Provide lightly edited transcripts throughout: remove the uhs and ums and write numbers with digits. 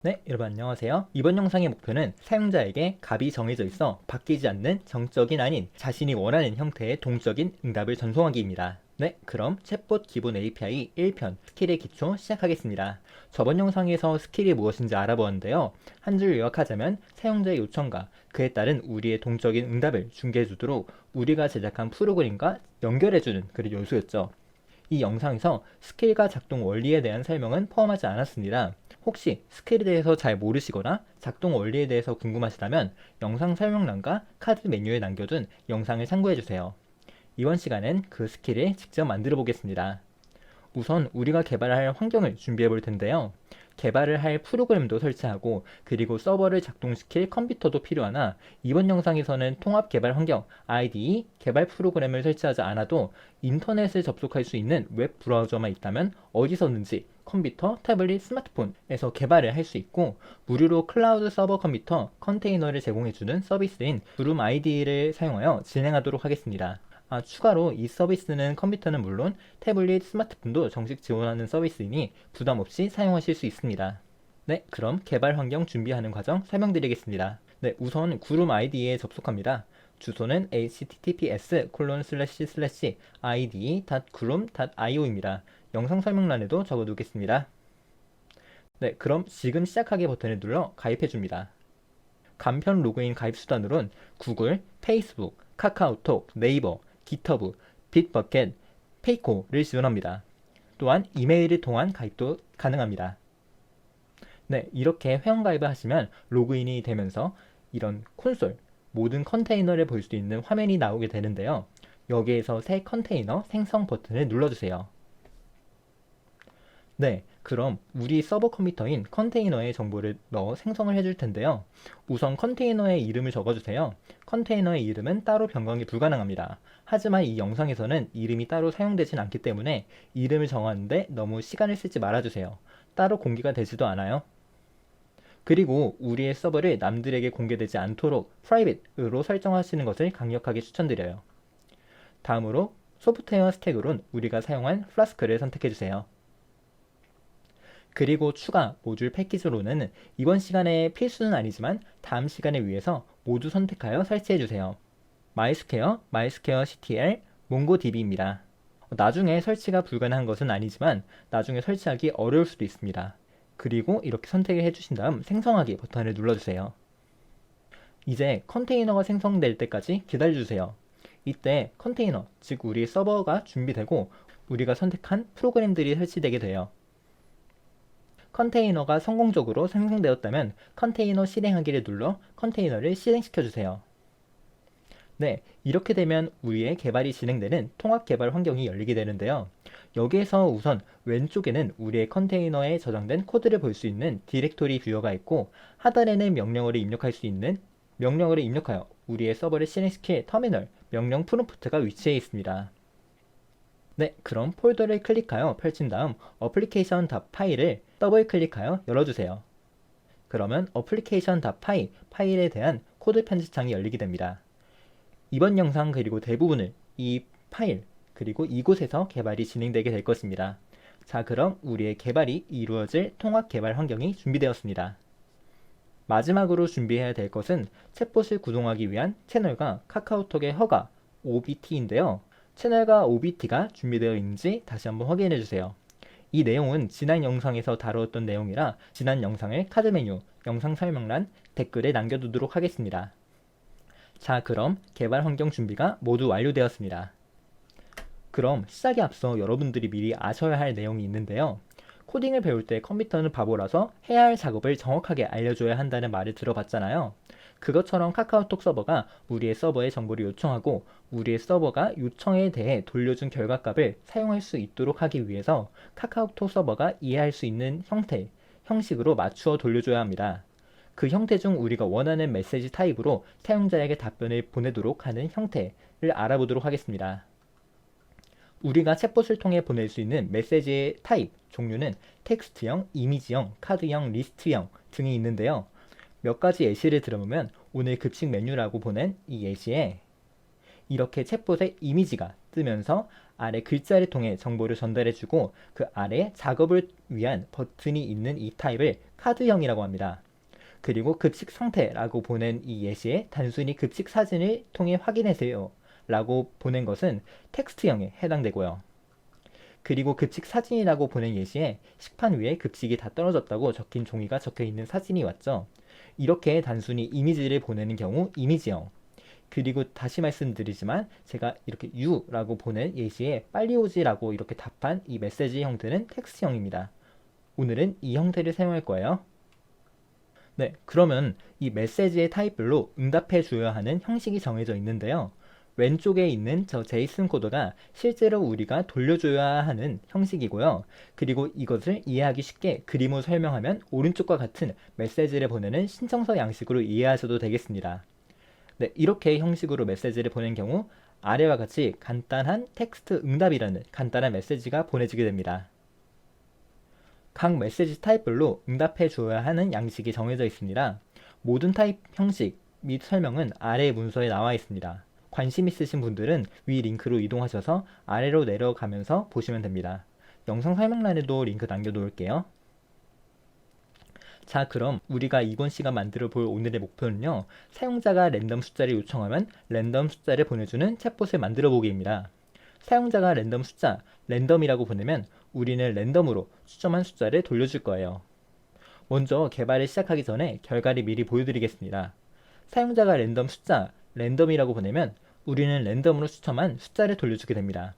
네, 여러분 안녕하세요. 이번 영상의 목표는 사용자에게 값이 정해져 있어 바뀌지 않는 정적인 아닌 자신이 원하는 형태의 동적인 응답을 전송하기입니다. 네, 그럼 챗봇 기본 API 1편 스킬의 기초 시작하겠습니다. 저번 영상에서 스킬이 무엇인지 알아보았는데요. 한 줄 요약하자면 사용자의 요청과 그에 따른 우리의 동적인 응답을 중개해주도록 우리가 제작한 프로그램과 연결해주는 그런 요소였죠. 이 영상에서 스킬과 작동 원리에 대한 설명은 포함하지 않았습니다. 혹시 스킬에 대해서 잘 모르시거나 작동 원리에 대해서 궁금하시다면 영상 설명란과 카드 메뉴에 남겨둔 영상을 참고해주세요. 이번 시간엔 그 스킬을 직접 만들어 보겠습니다. 우선 우리가 개발할 환경을 준비해 볼 텐데요. 개발을 할 프로그램도 설치하고 그리고 서버를 작동시킬 컴퓨터도 필요하나 이번 영상에서는 통합 개발 환경 IDE 개발 프로그램을 설치하지 않아도 인터넷을 접속할 수 있는 웹 브라우저만 있다면 어디서든지 컴퓨터, 태블릿, 스마트폰에서 개발을 할 수 있고 무료로 클라우드 서버 컴퓨터 컨테이너를 제공해주는 서비스인 브룸 IDE를 사용하여 진행하도록 하겠습니다. 추가로 이 서비스는 컴퓨터는 물론 태블릿, 스마트폰도 정식 지원하는 서비스이니 부담 없이 사용하실 수 있습니다. 네, 그럼 개발 환경 준비하는 과정 설명드리겠습니다. 네, 우선 구름 IDE에 접속합니다. 주소는 https://ide.groom.io입니다. 영상 설명란에도 적어두겠습니다. 네, 그럼 지금 시작하기 버튼을 눌러 가입해줍니다. 간편 로그인 가입 수단으론 구글, 페이스북, 카카오톡, 네이버, 깃허브, 빗버켓, 페이코를 지원합니다. 또한 이메일을 통한 가입도 가능합니다. 네, 이렇게 회원가입을 하시면 로그인이 되면서 이런 콘솔, 모든 컨테이너를 볼 수 있는 화면이 나오게 되는데요. 여기에서 새 컨테이너 생성 버튼을 눌러주세요. 네, 그럼 우리 서버 컴퓨터인 컨테이너에 정보를 넣어 생성을 해줄 텐데요. 우선 컨테이너의 이름을 적어주세요. 컨테이너의 이름은 따로 변경이 불가능합니다. 하지만 이 영상에서는 이름이 따로 사용되진 않기 때문에 이름을 정하는데 너무 시간을 쓰지 말아주세요. 따로 공개가 되지도 않아요. 그리고 우리의 서버를 남들에게 공개되지 않도록 private으로 설정하시는 것을 강력하게 추천드려요. 다음으로 소프트웨어 스택으론 우리가 사용한 플라스크를 선택해주세요. 그리고 추가 모듈 패키지로는 이번 시간에 필수는 아니지만 다음 시간을 위해서 모두 선택하여 설치해주세요. 마이스퀘어, 마이스퀘어 CTL, 몽고DB입니다. 나중에 설치가 불가능한 것은 아니지만 나중에 설치하기 어려울 수도 있습니다. 그리고 이렇게 선택을 해주신 다음 생성하기 버튼을 눌러주세요. 이제 컨테이너가 생성될 때까지 기다려주세요. 이때 컨테이너, 즉 우리 서버가 준비되고 우리가 선택한 프로그램들이 설치되게 돼요. 컨테이너가 성공적으로 생성되었다면 컨테이너 실행하기를 눌러 컨테이너를 실행시켜주세요. 네, 이렇게 되면 우리의 개발이 진행되는 통합 개발 환경이 열리게 되는데요. 여기에서 우선 왼쪽에는 우리의 컨테이너에 저장된 코드를 볼 수 있는 디렉토리 뷰어가 있고 하단에는 명령어를 입력할 수 있는 명령어를 입력하여 우리의 서버를 실행시킬 터미널 명령 프롬프트가 위치해 있습니다. 네, 그럼 폴더를 클릭하여 펼친 다음 어플리케이션 파일을 더블 클릭하여 열어주세요. 그러면 어플리케이션 파일에 대한 코드 편집창이 열리게 됩니다. 이번 영상 그리고 대부분을 이 파일 그리고 이곳에서 개발이 진행되게 될 것입니다. 자, 그럼 우리의 개발이 이루어질 통합 개발 환경이 준비되었습니다. 마지막으로 준비해야 될 것은 챗봇을 구동하기 위한 채널과 카카오톡의 허가 OBT인데요. 채널과 OBT가 준비되어 있는지 다시 한번 확인해 주세요. 이 내용은 지난 영상에서 다루었던 내용이라 지난 영상을 카드 메뉴, 영상 설명란, 댓글에 남겨두도록 하겠습니다. 자, 그럼 개발 환경 준비가 모두 완료되었습니다. 그럼 시작에 앞서 여러분들이 미리 아셔야 할 내용이 있는데요. 코딩을 배울 때 컴퓨터는 바보라서 해야 할 작업을 정확하게 알려줘야 한다는 말을 들어봤잖아요. 그것처럼 카카오톡 서버가 우리의 서버에 정보를 요청하고 우리의 서버가 요청에 대해 돌려준 결과값을 사용할 수 있도록 하기 위해서 카카오톡 서버가 이해할 수 있는 형식으로 맞추어 돌려줘야 합니다. 그 형태 중 우리가 원하는 메시지 타입으로 사용자에게 답변을 보내도록 하는 형태를 알아보도록 하겠습니다. 우리가 챗봇을 통해 보낼 수 있는 메시지의 타입, 종류는 텍스트형, 이미지형, 카드형, 리스트형 등이 있는데요. 몇 가지 예시를 들어보면 오늘 급식 메뉴라고 보낸 이 예시에 이렇게 챗봇의 이미지가 뜨면서 아래 글자를 통해 정보를 전달해주고 그 아래 작업을 위한 버튼이 있는 이 타입을 카드형이라고 합니다. 그리고 급식 상태라고 보낸 이 예시에 단순히 급식 사진을 통해 확인하세요 라고 보낸 것은 텍스트형에 해당되고요. 그리고 급식 사진이라고 보낸 예시에 식판 위에 급식이 다 떨어졌다고 적힌 종이가 적혀 있는 사진이 왔죠. 이렇게 단순히 이미지를 보내는 경우 이미지형. 그리고 다시 말씀드리지만 제가 이렇게 유라고 보낸 예시에 빨리 오지라고 이렇게 답한 이 메시지 형태는 텍스트형입니다. 오늘은 이 형태를 사용할 거예요. 네, 그러면 이 메시지의 타입별로 응답해 줘야 하는 형식이 정해져 있는데요. 왼쪽에 있는 저 제이슨 코드가 실제로 우리가 돌려줘야 하는 형식이고요. 그리고 이것을 이해하기 쉽게 그림으로 설명하면 오른쪽과 같은 메시지를 보내는 신청서 양식으로 이해하셔도 되겠습니다. 네, 이렇게 형식으로 메시지를 보낸 경우 아래와 같이 간단한 텍스트 응답이라는 간단한 메시지가 보내지게 됩니다. 각 메시지 타입별로 응답해 줘야 하는 양식이 정해져 있습니다. 모든 타입 형식 및 설명은 아래 문서에 나와 있습니다. 관심 있으신 분들은 위 링크로 이동하셔서 아래로 내려가면서 보시면 됩니다. 영상 설명란에도 링크 남겨놓을게요. 자, 그럼 우리가 이번 시간 만들어 볼 오늘의 목표는요. 사용자가 랜덤 숫자를 요청하면 랜덤 숫자를 보내주는 챗봇을 만들어 보기입니다. 사용자가 랜덤 숫자, 랜덤이라고 보내면 우리는 랜덤으로 추첨한 숫자를 돌려줄 거예요. 먼저 개발을 시작하기 전에 결과를 미리 보여드리겠습니다. 사용자가 랜덤 숫자, 랜덤이라고 보내면 우리는 랜덤으로 추첨한 숫자를 돌려주게 됩니다.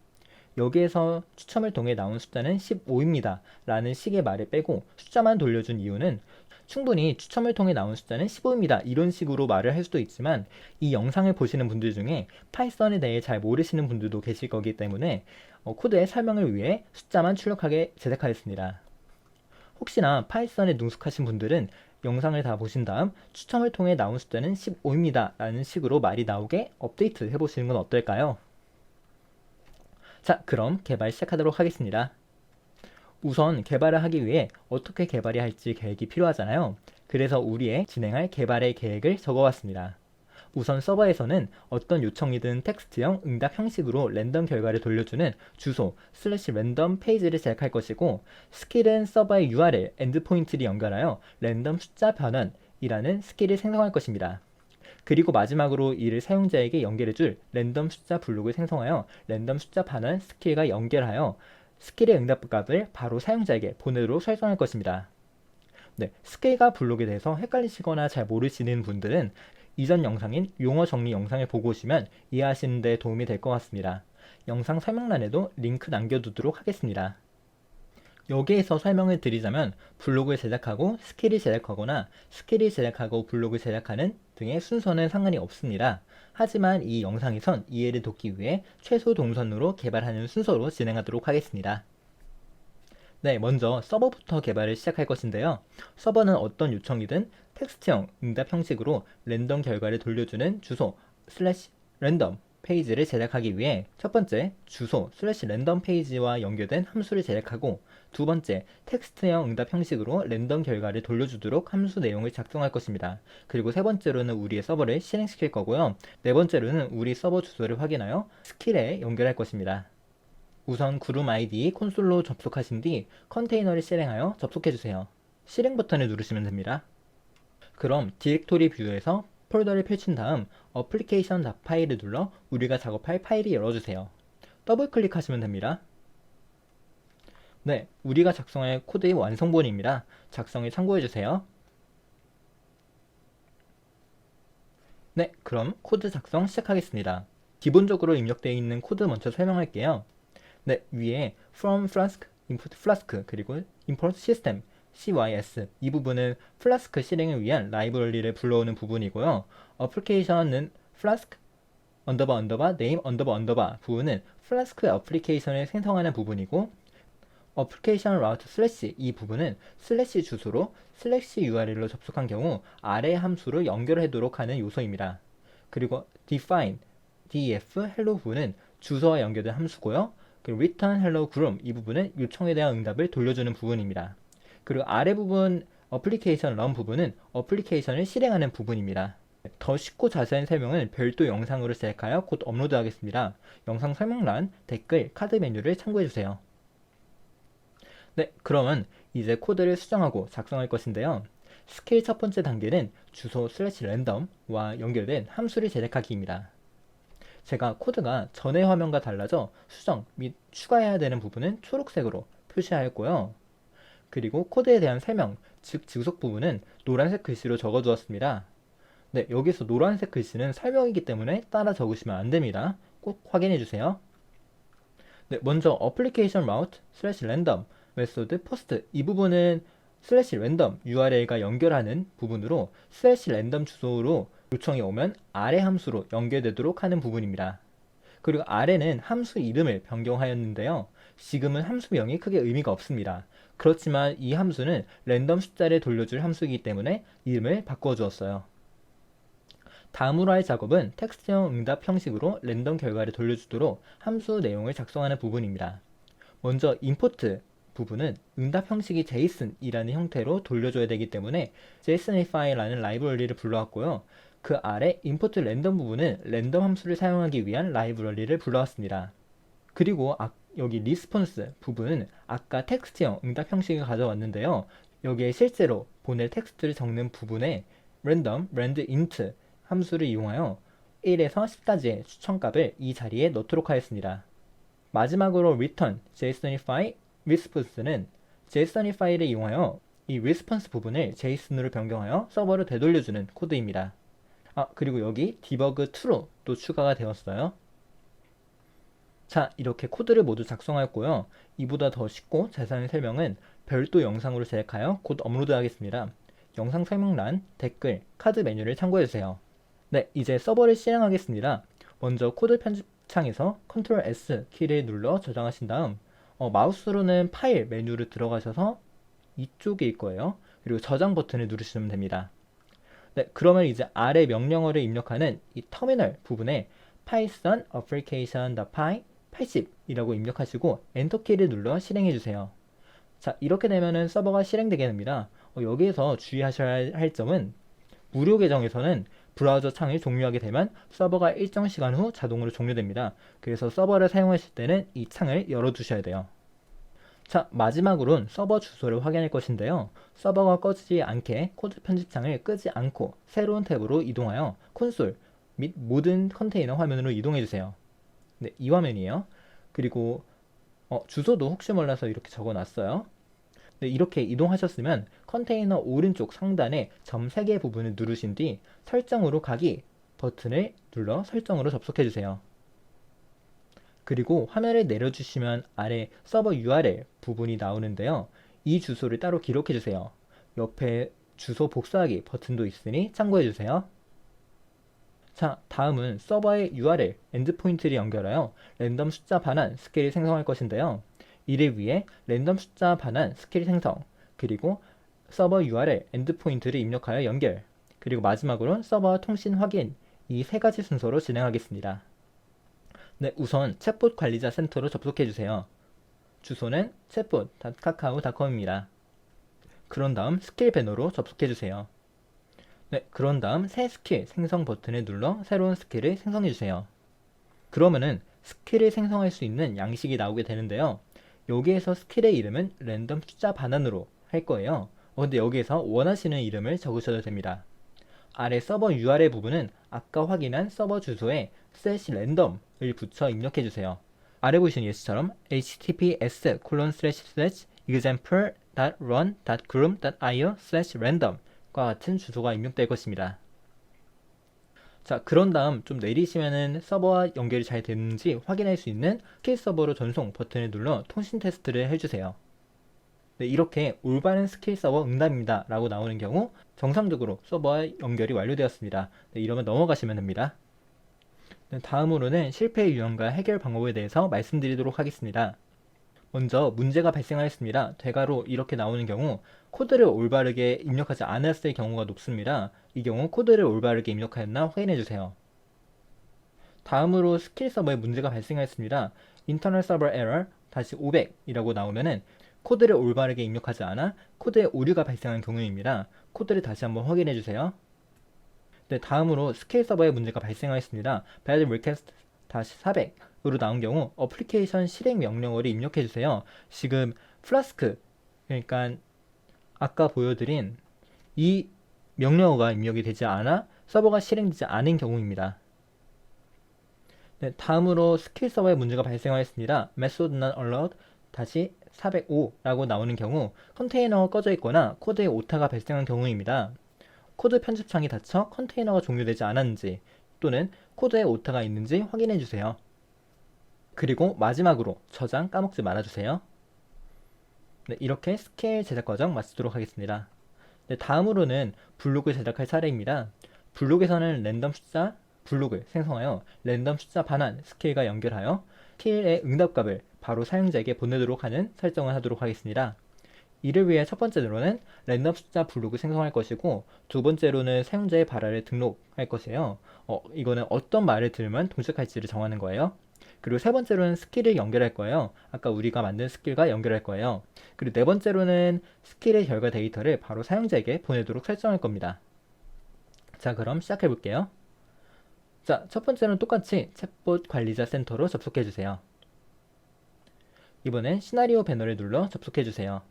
여기에서 추첨을 통해 나온 숫자는 15입니다 라는 식의 말을 빼고 숫자만 돌려준 이유는 충분히 추첨을 통해 나온 숫자는 15입니다 이런 식으로 말을 할 수도 있지만 이 영상을 보시는 분들 중에 파이썬에 대해 잘 모르시는 분들도 계실 거기 때문에 코드의 설명을 위해 숫자만 출력하게 제작하였습니다. 혹시나 파이썬에 능숙하신 분들은 영상을 다 보신 다음 추첨을 통해 나온 숫자는 15입니다 라는 식으로 말이 나오게 업데이트 해보시는 건 어떨까요? 자, 그럼 개발 시작하도록 하겠습니다. 우선 개발을 하기 위해 어떻게 개발해야 할지 계획이 필요하잖아요. 그래서 우리의 진행할 개발의 계획을 적어왔습니다. 우선 서버에서는 어떤 요청이든 텍스트형 응답 형식으로 랜덤 결과를 돌려주는 주소 /랜덤 페이지를 제작할 것이고 스킬은 서버의 URL 엔드포인트를 연결하여 랜덤 숫자 변환이라는 스킬을 생성할 것입니다. 그리고 마지막으로 이를 사용자에게 연결해줄 랜덤 숫자 블록을 생성하여 랜덤 숫자 반환 스킬과 연결하여 스킬의 응답값을 바로 사용자에게 보내도록 설정할 것입니다. 네, 스킬과 블록에 대해서 헷갈리시거나 잘 모르시는 분들은 이전 영상인 용어 정리 영상을 보고 오시면 이해하시는 데 도움이 될 것 같습니다. 영상 설명란에도 링크 남겨두도록 하겠습니다. 여기에서 설명을 드리자면 블록을 제작하고 스킬을 제작하거나 스킬을 제작하고 블록을 제작하는 등의 순서는 상관이 없습니다. 하지만 이 영상에선 이해를 돕기 위해 최소 동선으로 개발하는 순서로 진행하도록 하겠습니다. 네, 먼저 서버부터 개발을 시작할 것인데요. 서버는 어떤 요청이든 텍스트형 응답 형식으로 랜덤 결과를 돌려주는 주소 /랜덤 페이지를 제작하기 위해 첫 번째 주소 /랜덤 페이지와 연결된 함수를 제작하고 두 번째 텍스트형 응답 형식으로 랜덤 결과를 돌려주도록 함수 내용을 작성할 것입니다. 그리고 세 번째로는 우리의 서버를 실행시킬 거고요. 네 번째로는 우리 서버 주소를 확인하여 스킬에 연결할 것입니다. 우선 그룹 아이디 콘솔로 접속하신 뒤 컨테이너를 실행하여 접속해주세요. 실행 버튼을 누르시면 됩니다. 그럼 디렉토리 뷰에서 폴더를 펼친 다음 어플리케이션 파일을 눌러 우리가 작업할 파일을 열어주세요. 더블 클릭하시면 됩니다. 네, 우리가 작성할 코드의 완성본입니다. 작성을 참고해주세요. 네, 그럼 코드 작성 시작하겠습니다. 기본적으로 입력되어 있는 코드 먼저 설명할게요. 네, 위에 from flask, import flask, 그리고 import system, CYS 이 부분은 플라스크 실행을 위한 라이브러리를 불러오는 부분이고요. 어플리케이션은 flask name 부분은 플라스크 어플리케이션을 생성하는 부분이고 어플리케이션 라우트 슬래시 이 부분은 슬래시 주소로 슬래시 URL로 접속한 경우 아래 함수로 연결하도록 하는 요소입니다. 그리고 define def hello 부분은 주소와 연결된 함수고요. 그리고 return hello group 이 부분은 요청에 대한 응답을 돌려주는 부분입니다. 그리고 아래 부분 어플리케이션 run 부분은 어플리케이션을 실행하는 부분입니다. 더 쉽고 자세한 설명은 별도 영상으로 제작하여 곧 업로드하겠습니다. 영상 설명란, 댓글, 카드 메뉴를 참고해주세요. 네, 그러면 이제 코드를 수정하고 작성할 것인데요. 스킬 첫 번째 단계는 주소 /랜덤과 연결된 함수를 제작하기입니다. 제가 코드가 전의 화면과 달라져 수정 및 추가해야 되는 부분은 초록색으로 표시하였고요. 그리고 코드에 대한 설명, 즉 지구석 부분은 노란색 글씨로 적어두었습니다. 네, 여기서 노란색 글씨는 설명이기 때문에 따라 적으시면 안 됩니다. 꼭 확인해 주세요. 네, 먼저 application route /random 메소드 post 이 부분은 /random URL과 연결하는 부분으로 /random 주소로 요청이 오면 아래 함수로 연결되도록 하는 부분입니다. 그리고 아래는 함수 이름을 변경하였는데요. 지금은 함수명이 크게 의미가 없습니다. 그렇지만 이 함수는 랜덤 숫자를 돌려줄 함수이기 때문에 이름을 바꿔 주었어요. 다음으로 할 작업은 텍스트형 응답 형식으로 랜덤 결과를 돌려주도록 함수 내용을 작성하는 부분입니다. 먼저 import 부분은 응답 형식이 JSON이라는 형태로 돌려줘야 되기 때문에 JSONify라는 라이브러리를 불러왔고요. 그 아래 import 랜덤 부분은 랜덤 함수를 사용하기 위한 라이브러리를 불러왔습니다. 그리고 여기 response 부분은 아까 텍스트형 응답 형식을 가져왔는데요. 여기에 실제로 보낼 텍스트를 적는 부분에 rand_int 함수를 이용하여 1에서 10까지의 추천값을 이 자리에 넣도록 하였습니다. 마지막으로 return JSONify response는 JSONify를 이용하여 이 response 부분을 JSON으로 변경하여 서버로 되돌려주는 코드입니다. 그리고 여기 debug true도 추가가 되었어요. 자, 이렇게 코드를 모두 작성하였고요. 이보다 더 쉽고 자세한 설명은 별도 영상으로 제작하여 곧 업로드 하겠습니다. 영상 설명란, 댓글, 카드 메뉴를 참고해주세요. 네, 이제 서버를 실행하겠습니다. 먼저 코드 편집창에서 Ctrl S 키를 눌러 저장하신 다음 마우스로는 파일 메뉴를 들어가셔서 이쪽일 거예요. 그리고 저장 버튼을 누르시면 됩니다. 네, 그러면 이제 아래 명령어를 입력하는 이 터미널 부분에 python application.py 80이라고 입력하시고 엔터 키를 눌러 실행해 주세요. 자, 이렇게 되면은 서버가 실행되게 됩니다. 여기에서 주의하셔야 할 점은 무료 계정에서는 브라우저 창을 종료하게 되면 서버가 일정 시간 후 자동으로 종료됩니다. 그래서 서버를 사용하실 때는 이 창을 열어두셔야 돼요. 자, 마지막으로는 서버 주소를 확인할 것인데요. 서버가 꺼지지 않게 코드 편집창을 끄지 않고 새로운 탭으로 이동하여 콘솔 및 모든 컨테이너 화면으로 이동해주세요. 네, 이 화면이에요. 그리고 주소도 혹시 몰라서 이렇게 적어놨어요. 네, 이렇게 이동하셨으면 컨테이너 오른쪽 상단에 점 3개 부분을 누르신 뒤 설정으로 가기 버튼을 눌러 설정으로 접속해주세요. 그리고 화면을 내려주시면 아래 서버 URL 부분이 나오는데요. 이 주소를 따로 기록해주세요. 옆에 주소 복사하기 버튼도 있으니 참고해주세요. 자, 다음은 서버의 URL, 엔드포인트를 연결하여 랜덤 숫자 반환 스케일을 생성할 것인데요. 이를 위해 랜덤 숫자 반환 스케일 생성, 그리고 서버 URL, 엔드포인트를 입력하여 연결, 그리고 마지막으로는 서버 통신 확인, 이 세 가지 순서로 진행하겠습니다. 네, 우선 챗봇 관리자 센터로 접속해주세요. 주소는 chatbot.kakao.com입니다. 그런 다음 스킬 배너로 접속해주세요. 네, 그런 다음 새 스킬 생성 버튼을 눌러 새로운 스킬을 생성해주세요. 그러면은 스킬을 생성할 수 있는 양식이 나오게 되는데요. 여기에서 스킬의 이름은 랜덤 숫자 반환으로 할 거예요. 근데 여기에서 원하시는 이름을 적으셔도 됩니다. 아래 서버 URL 부분은 아까 확인한 서버 주소에 /random을 붙여 입력해주세요. 아래 보시는 예시처럼 https:/example.run.groom.io/random 과 같은 주소가 입력될 것입니다. 자, 그런 다음 좀 내리시면은 서버와 연결이 잘 됐는지 확인할 수 있는 스킬 서버로 전송 버튼을 눌러 통신 테스트를 해주세요. 네, 이렇게 올바른 스킬 서버 응답입니다 라고 나오는 경우 정상적으로 서버와 연결이 완료되었습니다. 네, 이러면 넘어가시면 됩니다. 네, 다음으로는 실패 유형과 해결 방법에 대해서 말씀드리도록 하겠습니다. 먼저 문제가 발생하였습니다. 대괄호 이렇게 나오는 경우 코드를 올바르게 입력하지 않았을 경우가 높습니다. 이 경우 코드를 올바르게 입력하였나 확인해주세요. 다음으로 스킬 서버에 문제가 발생하였습니다. Internal Server Error -500이라고 나오면은 코드를 올바르게 입력하지 않아 코드에 오류가 발생한 경우입니다. 코드를 다시 한번 확인해주세요. 네, 다음으로 스킬 서버에 문제가 발생하였습니다. Bad Request -400으로 나온 경우 어플리케이션 실행 명령어를 입력해주세요. 지금 플라스크, 그러니까 아까 보여드린 이 명령어가 입력이 되지 않아 서버가 실행되지 않은 경우입니다. 네, 다음으로 스킬 서버에 문제가 발생하였습니다. method not allowed 다시 405라고 나오는 경우 컨테이너가 꺼져 있거나 코드에 오타가 발생한 경우입니다. 코드 편집창이 닫혀 컨테이너가 종료되지 않았는지 또는 코드에 오타가 있는지 확인해 주세요. 그리고 마지막으로 저장 까먹지 말아주세요. 네, 이렇게 스킬 제작 과정 마치도록 하겠습니다. 네, 다음으로는 블록을 제작할 차례입니다. 블록에서는 랜덤 숫자 블록을 생성하여 랜덤 숫자 반환 스킬과 연결하여 스킬의 응답값을 바로 사용자에게 보내도록 하는 설정을 하도록 하겠습니다. 이를 위해 첫 번째로는 랜덤 숫자 블록을 생성할 것이고 두 번째로는 사용자의 발화를 등록할 것이에요. 이거는 어떤 말을 들으면 동작할지를 정하는 거예요. 그리고 세 번째로는 스킬을 연결할 거예요. 아까 우리가 만든 스킬과 연결할 거예요. 그리고 네 번째로는 스킬의 결과 데이터를 바로 사용자에게 보내도록 설정할 겁니다. 자, 그럼 시작해 볼게요. 자, 첫 번째는 똑같이 챗봇 관리자 센터로 접속해 주세요. 이번엔 시나리오 배너를 눌러 접속해 주세요.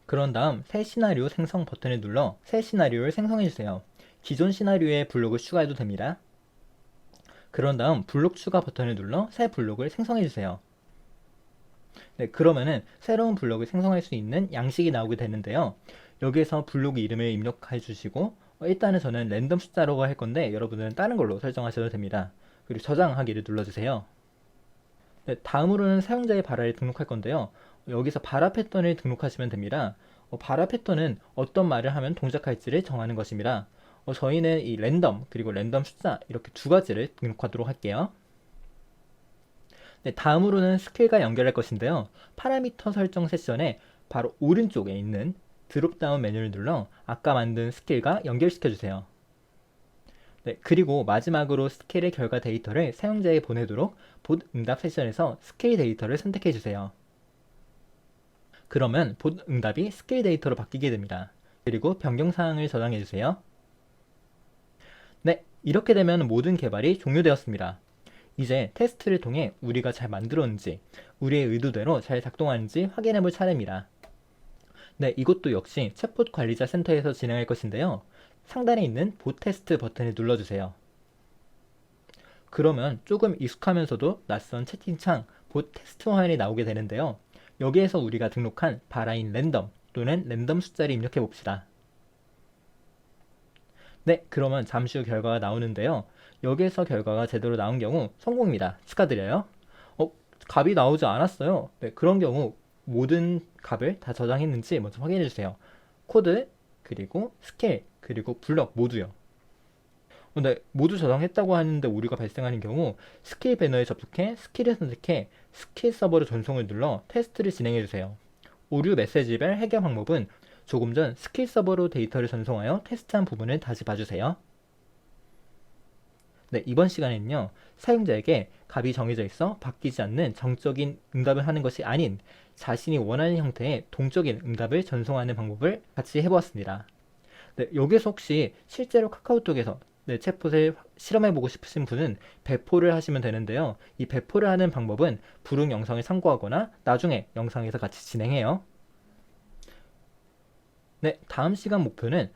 그런 다음 새 시나리오 생성 버튼을 눌러 새 시나리오를 생성해 주세요. 기존 시나리오에 블록을 추가해도 됩니다. 그런 다음 블록 추가 버튼을 눌러 새 블록을 생성해 주세요. 네, 그러면은 새로운 블록을 생성할 수 있는 양식이 나오게 되는데요. 여기에서 블록 이름을 입력해 주시고 일단은 저는 랜덤 숫자라고 할 건데 여러분은 다른 걸로 설정하셔도 됩니다. 그리고 저장하기를 눌러주세요. 네, 다음으로는 사용자의 발화를 등록할 건데요. 여기서 발화 패턴을 등록하시면 됩니다. 발화 패턴은 어떤 말을 하면 동작할지를 정하는 것입니다. 저희는 이 랜덤 그리고 랜덤 숫자 이렇게 두 가지를 등록하도록 할게요. 네, 다음으로는 스킬과 연결할 것인데요. 파라미터 설정 세션에 바로 오른쪽에 있는 드롭다운 메뉴를 눌러 아까 만든 스킬과 연결시켜 주세요. 네, 그리고 마지막으로 스킬의 결과 데이터를 사용자에게 보내도록 봇 응답 세션에서 스킬 데이터를 선택해 주세요. 그러면 봇 응답이 스킬 데이터로 바뀌게 됩니다. 그리고 변경사항을 저장해 주세요. 네, 이렇게 되면 모든 개발이 종료되었습니다. 이제 테스트를 통해 우리가 잘 만들었는지, 우리의 의도대로 잘 작동하는지 확인해 볼 차례입니다. 네, 이것도 역시 챗봇 관리자 센터에서 진행할 것인데요. 상단에 있는 봇 테스트 버튼을 눌러주세요. 그러면 조금 익숙하면서도 낯선 채팅창 봇 테스트 화면이 나오게 되는데요. 여기에서 우리가 등록한 발화인 랜덤 또는 랜덤 숫자를 입력해 봅시다. 네, 그러면 잠시 후 결과가 나오는데요. 여기에서 결과가 제대로 나온 경우 성공입니다. 축하드려요. 값이 나오지 않았어요. 네, 그런 경우 모든 값을 다 저장했는지 먼저 확인해 주세요. 코드, 그리고 스케일, 그리고 블럭 모두요. 네, 모두 저장했다고 하는데 오류가 발생하는 경우 스킬 배너에 접속해 스킬을 선택해 스킬 서버로 전송을 눌러 테스트를 진행해 주세요. 오류 메시지별 해결 방법은 조금 전 스킬 서버로 데이터를 전송하여 테스트한 부분을 다시 봐주세요. 네, 이번 시간에는요. 사용자에게 값이 정해져 있어 바뀌지 않는 정적인 응답을 하는 것이 아닌 자신이 원하는 형태의 동적인 응답을 전송하는 방법을 같이 해보았습니다. 네, 여기서 혹시 실제로 카카오톡에서 챗봇을 실험해보고 싶으신 분은 배포를 하시면 되는데요. 이 배포를 하는 방법은 부른 영상을 참고하거나 나중에 영상에서 같이 진행해요. 네, 다음 시간 목표는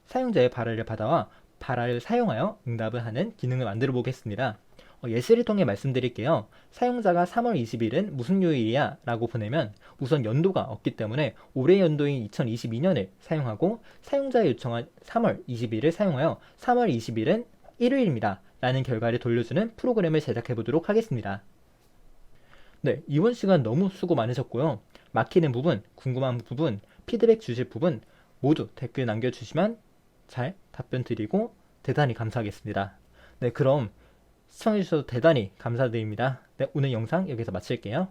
사용자의 발화를 받아와 발화를 사용하여 응답을 하는 기능을 만들어 보겠습니다. 예시를 통해 말씀드릴게요. 사용자가 3월 20일은 무슨 요일이야? 라고 보내면 우선 연도가 없기 때문에 올해 연도인 2022년을 사용하고 사용자가 요청한 3월 20일을 사용하여 3월 20일은 일요일입니다. 라는 결과를 돌려주는 프로그램을 제작해 보도록 하겠습니다. 네, 이번 시간 너무 수고 많으셨고요. 막히는 부분, 궁금한 부분, 피드백 주실 부분 모두 댓글 남겨주시면 잘 답변 드리고 대단히 감사하겠습니다. 네, 그럼 시청해주셔서 대단히 감사드립니다. 네, 오늘 영상 여기서 마칠게요.